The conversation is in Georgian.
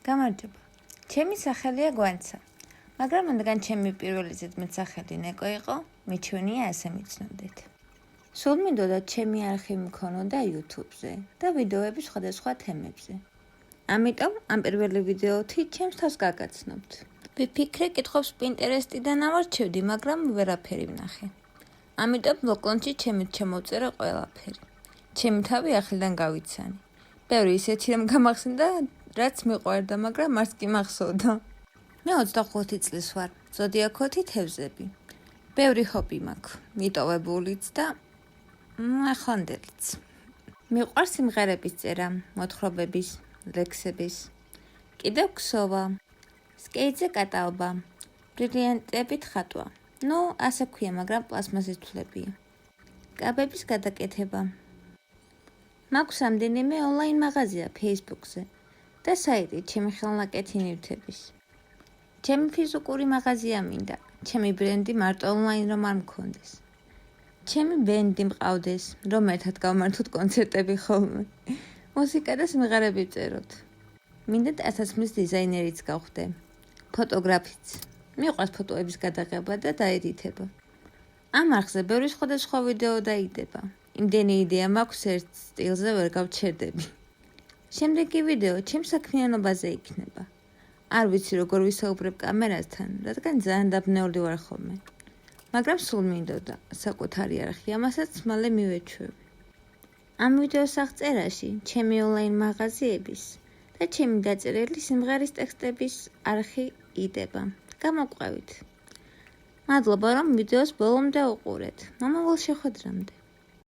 გამარჯობა. ჩემი სახელია გვანცა. მაგრამ მანდგან ჩემი პირველი ზედმეტ სახელი ნეკო იყო, მიჩვენია ასე მიცნობდეთ. სულ მინდოდა ჩემი არხი მქონოდა YouTube-ზე და ვიდეოები სხვადასხვა თემებზე. ამიტომ ამ პირველი ვიდეოთი ჩემს თავს გაგაცნობთ. ვიფიქრე კითხვებს პინტერესტიდან ავარჩევდი, მაგრამ ვერაფერი ვნახე. ამიტომ ბლოკონში ჩემით შემოვწერე ყველაფერი. ჩემი თავი ახლიდან გავიცანი. ბევრი ისეთი რომ გამახსენდა, რაც მიყვარდა, მაგრამ მარც კი მახსოვდა. მე 25 წლის ვარ, ზოდიაქოთი თევზები. ბევრი ჰობი მაქვს, მიტოვებულიც და ახლანდელიც. მიყვარს სიმღერების წერა, მოთხრობების, ლექსების. კიდევ ქსოვა, სკეიტზე კატაობა, ბრილიანტებით ხატვა. ასე ქვია, მაგრამ პლასმასის თვლებია. კაბების გადაკეთება. მაქვს რამდენიმე ონლაინ მაღაზია Facebook-ზე და საიტი ჩემი ხელნაკეთი ნივთების. ჩემი ფიზიკური მაღაზია მინდა, ჩემი ბრენდი მარტო ონლაინ რომ არ მქონდეს. ჩემი ბენდი მყავდეს, რომ ერთად გავმართოთ კონცერტები ხოლმე. მუსიკა და სიმღერები წეროთ. მინდა ტანსაცმლის დიზაინერიც გავხდე. ფოტოგრაფიც. მიყვარს ფოტოების გადაღება და დაედიტება. ამ არხზე ბევრი სხვადასხვა ვიდეო დაიდება. იმდენი იდეა მაქვს ერთ სტილზე ვერ გავჩერდები. შემდეგი ვიდეო ჩემ საქმიანობაზე იქნება. არ ვიცი როგორ ვისაუბრებ კამერასთან, რადგან ძალიან დაბნეული ვარ ხოლმე. მაგრამ სულ მინდოდა საკუთარი არხი, ამასაც მალე მივეჩვევი. ამ ვიდეოს აღწერაში ჩემი ონლაინ მაღაზიების და ჩემი დაწერილი სიმღერის ტექსტების არხი იდება. გამოყვებით. მადლობა რომ ვიდეოს ბოლომდე უყურეთ. მომავალ შეხვედრამდე.